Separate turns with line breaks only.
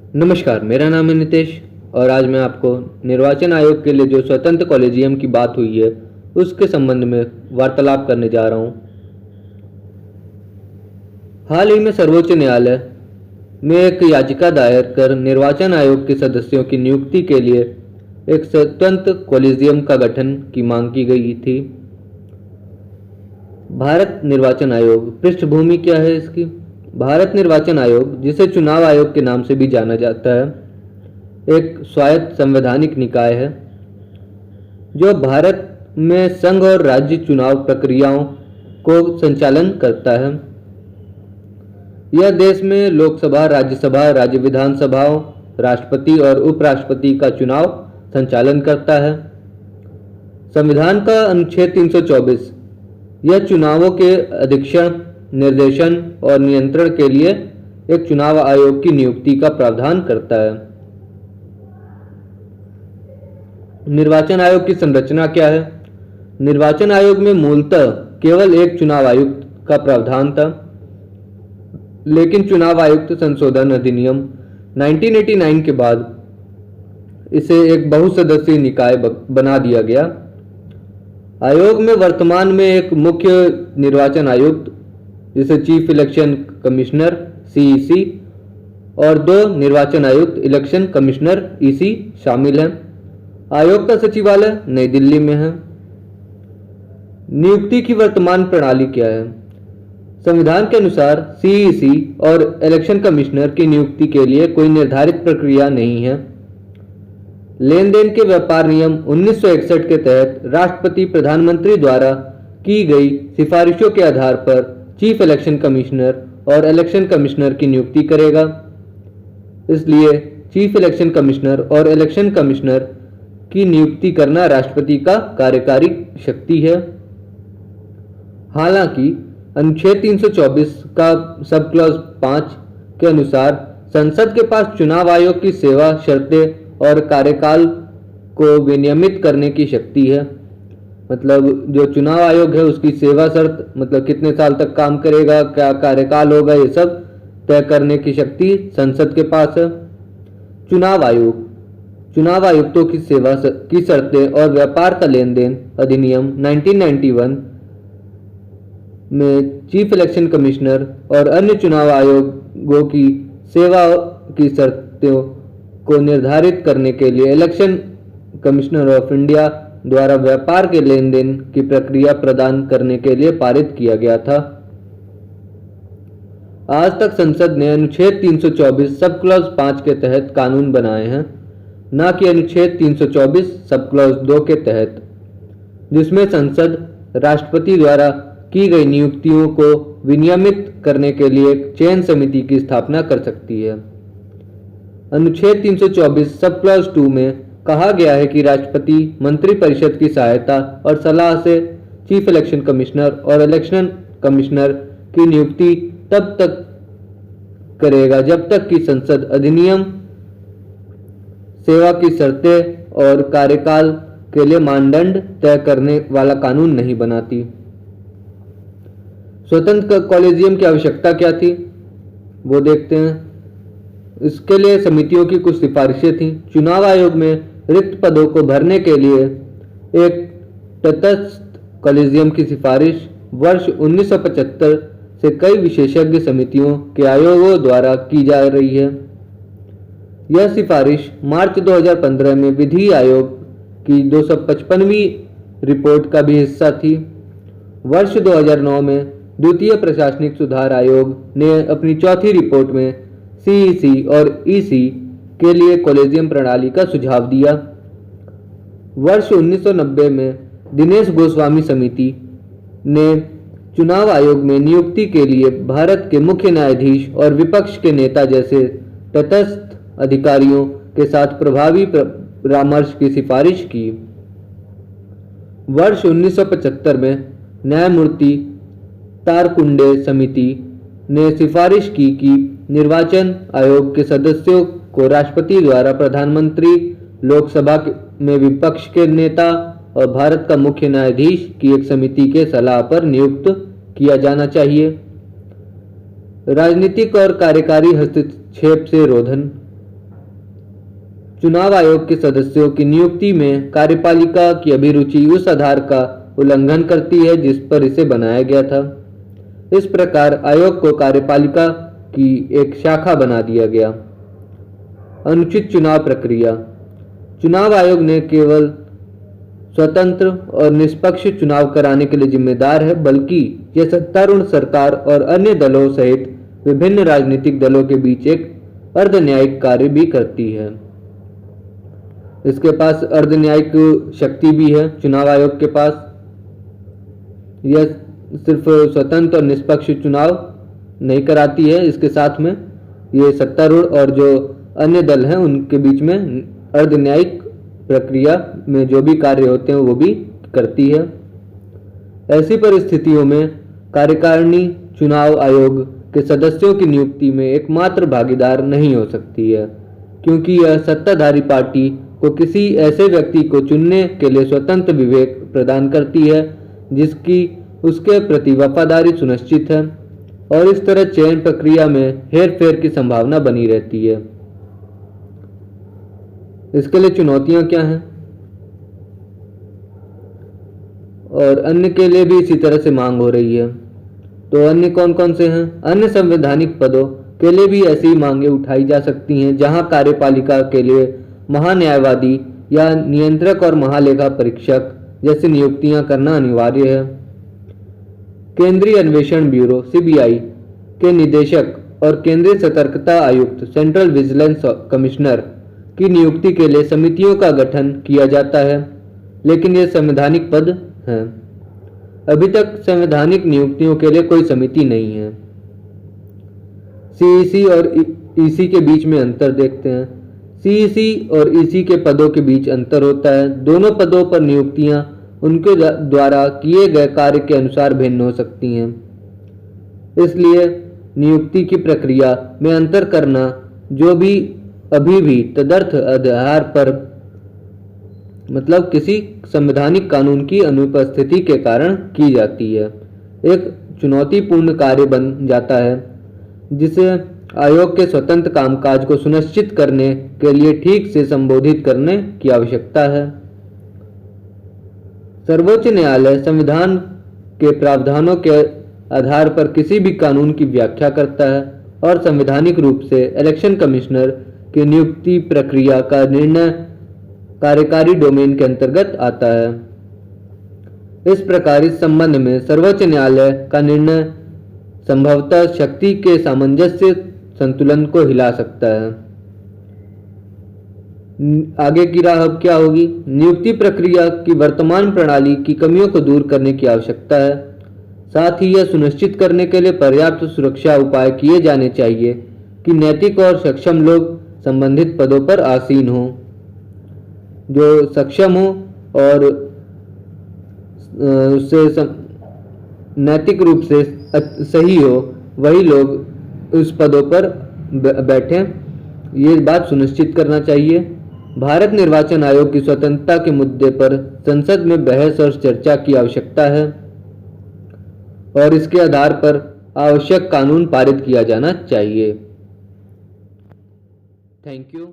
नमस्कार, मेरा नाम है नितेश और आज मैं आपको निर्वाचन आयोग के लिए जो स्वतंत्र कॉलेजियम की बात हुई है उसके संबंध में वार्तालाप करने जा रहा हूँ। हाल ही में सर्वोच्च न्यायालय में एक याचिका दायर कर निर्वाचन आयोग के सदस्यों की नियुक्ति के लिए एक स्वतंत्र कॉलेजियम का गठन की मांग की गई थी। भारत निर्वाचन आयोग पृष्ठभूमि क्या है इसकी? भारत निर्वाचन आयोग, जिसे चुनाव आयोग के नाम से भी जाना जाता है, एक स्वायत्त संवैधानिक निकाय है जो भारत में संघ और राज्य चुनाव प्रक्रियाओं को संचालन करता है। यह देश में लोकसभा, राज्यसभा, राज्य विधानसभाओं, राष्ट्रपति और उपराष्ट्रपति का चुनाव संचालन करता है। संविधान का अनुच्छेद 324 यह चुनावों के अधीक्षण, निर्देशन और नियंत्रण के लिए एक चुनाव आयोग की नियुक्ति का प्रावधान करता है। निर्वाचन आयोग की संरचना क्या है? निर्वाचन आयोग में मूलतः केवल एक चुनाव आयुक्त का प्रावधान था, लेकिन चुनाव आयुक्त संशोधन अधिनियम 1989 के बाद इसे एक बहुसदस्यीय निकाय बना दिया गया। आयोग में वर्तमान में एक मुख्य निर्वाचन आयुक्त, जिसे चीफ इलेक्शन कमिश्नर (CEC) और दो निर्वाचन आयुक्त इलेक्शन कमिश्नर (EC) शामिल हैं। आयोग का सचिवालय नई दिल्ली में है। नियुक्ति की वर्तमान प्रणाली क्या है? संविधान के अनुसार CEC और इलेक्शन कमिश्नर की नियुक्ति के लिए कोई निर्धारित प्रक्रिया नहीं है। लेन देन के व्यापार नियम 1961 के तहत राष्ट्रपति प्रधानमंत्री द्वारा की गई सिफारिशों के आधार पर चीफ इलेक्शन कमिश्नर और इलेक्शन कमिश्नर की नियुक्ति करेगा। इसलिए चीफ इलेक्शन कमिश्नर और इलेक्शन कमिश्नर की नियुक्ति करना राष्ट्रपति का कार्यकारी शक्ति है। हालांकि अनुच्छेद 324 का सब क्लॉज 5 के अनुसार संसद के पास चुनाव आयोग की सेवा शर्तें और कार्यकाल को विनियमित करने की शक्ति है। मतलब जो चुनाव आयोग है उसकी सेवा शर्त, मतलब कितने साल तक काम करेगा, क्या कार्यकाल होगा, ये सब तय करने की शक्ति संसद के पास है। चुनाव आयोग चुनाव आयुक्तों की सेवा की शर्तें और व्यापार का लेन देन अधिनियम 1991 में चीफ इलेक्शन कमिश्नर और अन्य चुनाव आयोगों की सेवा की शर्तों को निर्धारित करने के लिए इलेक्शन कमिश्नर ऑफ इंडिया द्वारा व्यापार के लेन देन की प्रक्रिया प्रदान करने के लिए पारित किया गया था। आज तक संसद ने अनुच्छेद 324 सब क्लॉज 5 के तहत कानून बनाए हैं, न कि अनुच्छेद 324 सब क्लॉज 2 के तहत, जिसमें संसद राष्ट्रपति द्वारा की गई नियुक्तियों को विनियमित करने के लिए एक चयन समिति की स्थापना कर सकती है। अनुच्छेद 324 सब क्लॉज 2 में कहा गया है कि राष्ट्रपति मंत्रिपरिषद की सहायता और सलाह से चीफ इलेक्शन कमिश्नर और इलेक्शन कमिश्नर की नियुक्ति तब तक करेगा जब तक कि संसद अधिनियम सेवा की शर्तें और कार्यकाल के लिए मानदंड तय करने वाला कानून नहीं बनाती। स्वतंत्र कॉलेजियम की आवश्यकता क्या थी वो देखते हैं। इसके लिए समितियों की कुछ सिफारिशें थीं। चुनाव आयोग में रिक्त पदों को भरने के लिए एक तटस्थ कॉलेजियम की सिफारिश वर्ष 1975 से कई विशेषज्ञ समितियों के आयोगों द्वारा की जा रही है। यह सिफारिश मार्च 2015 में विधि आयोग की 255वीं रिपोर्ट का भी हिस्सा थी। वर्ष 2009 में द्वितीय प्रशासनिक सुधार आयोग ने अपनी चौथी रिपोर्ट में CEC और EC के लिए कॉलेजियम प्रणाली का सुझाव दिया। वर्ष 1990 में दिनेश गोस्वामी समिति ने चुनाव आयोग में नियुक्ति के लिए भारत के मुख्य न्यायाधीश और विपक्ष के नेता जैसे तटस्थ अधिकारियों के साथ प्रभावी परामर्श की सिफारिश की। वर्ष 1975 में न्यायमूर्ति तारकुंडे समिति ने सिफारिश की कि निर्वाचन आयोग के सदस्यों को राष्ट्रपति द्वारा प्रधानमंत्री, लोकसभा में विपक्ष के नेता और भारत का मुख्य न्यायाधीश की एक समिति के सलाह पर नियुक्त किया जाना चाहिए। राजनीतिक और कार्यकारी हस्तक्षेप से रोधन। चुनाव आयोग के सदस्यों की नियुक्ति में कार्यपालिका की अभिरुचि उस आधार का उल्लंघन करती है जिस पर इसे बनाया गया था। इस प्रकार आयोग को कार्यपालिका की एक शाखा बना दिया गया। अनुचित चुनाव प्रक्रिया। चुनाव आयोग ने केवल स्वतंत्र और निष्पक्ष चुनाव कराने के लिए जिम्मेदार है, बल्कि यह सत्तारूढ़ सरकार और अन्य दलों सहित विभिन्न राजनीतिक दलों के बीच एक अर्धन्यायिक कार्य भी करती है। इसके पास अर्धन्यायिक शक्ति भी है चुनाव आयोग के पास। यह सिर्फ स्वतंत्र और निष्पक्ष चुनाव नहीं कराती है, इसके साथ में ये सत्तारूढ़ और जो अन्य दल हैं उनके बीच में अर्धन्यायिक प्रक्रिया में जो भी कार्य होते हैं वो भी करती है। ऐसी परिस्थितियों में कार्यकारिणी चुनाव आयोग के सदस्यों की नियुक्ति में एकमात्र भागीदार नहीं हो सकती है, क्योंकि यह सत्ताधारी पार्टी को किसी ऐसे व्यक्ति को चुनने के लिए स्वतंत्र विवेक प्रदान करती है जिसकी उसके प्रति वफादारी सुनिश्चित है, और इस तरह चयन प्रक्रिया में हेरफेर की संभावना बनी रहती है। इसके लिए चुनौतियां क्या हैं और अन्य के लिए भी इसी तरह से मांग हो रही है। तो अन्य कौन कौन से हैं? अन्य संवैधानिक पदों के लिए भी ऐसी मांगें उठाई जा सकती हैं, जहां कार्यपालिका के लिए महान्यायवादी या नियंत्रक और महालेखा परीक्षक जैसी नियुक्तियां करना अनिवार्य है। केंद्रीय अन्वेषण ब्यूरो (सीबीआई) के निदेशक और केंद्रीय सतर्कता आयुक्त (सेंट्रल विजिलेंस कमिश्नर) की नियुक्ति के लिए समितियों का गठन किया जाता है, लेकिन ये संवैधानिक पद हैं। अभी तक संवैधानिक नियुक्तियों के लिए कोई समिति नहीं है। सीईसी और ईसी के बीच में अंतर देखते हैं। सीईसी और ईसी के पदों के बीच अंतर होता है। दोनों पदों पर नियुक्तियां उनके द्वारा किए गए कार्य के अनुसार भिन्न हो सकती हैं। इसलिए नियुक्ति की प्रक्रिया में अंतर करना जो भी अभी भी तदर्थ आधार पर, मतलब किसी संवैधानिक कानून की अनुपस्थिति के कारण की जाती है, एक चुनौतीपूर्ण कार्य बन जाता है, जिसे आयोग के स्वतंत्र कामकाज को सुनिश्चित करने के लिए ठीक से संबोधित करने की आवश्यकता है। सर्वोच्च न्यायालय संविधान के प्रावधानों के आधार पर किसी भी कानून की व्याख्या करता है और संवैधानिक रूप से इलेक्शन कमिश्नर की नियुक्ति प्रक्रिया का निर्णय कार्यकारी डोमेन के अंतर्गत आता है। इस प्रकार इस संबंध में सर्वोच्च न्यायालय का निर्णय संभवतः शक्ति के सामंजस्य संतुलन को हिला सकता है। आगे की राह अब क्या होगी? नियुक्ति प्रक्रिया की वर्तमान प्रणाली की कमियों को दूर करने की आवश्यकता है। साथ ही यह सुनिश्चित करने के लिए पर्याप्त सुरक्षा उपाय किए जाने चाहिए कि नैतिक और सक्षम लोग संबंधित पदों पर आसीन हों। जो सक्षम हो और उससे नैतिक रूप से सही हो, वही लोग उस पदों पर बैठें, ये बात सुनिश्चित करना चाहिए। भारत निर्वाचन आयोग की स्वतंत्रता के मुद्दे पर संसद में बहस और चर्चा की आवश्यकता है और इसके आधार पर आवश्यक कानून पारित किया जाना चाहिए। Thank you.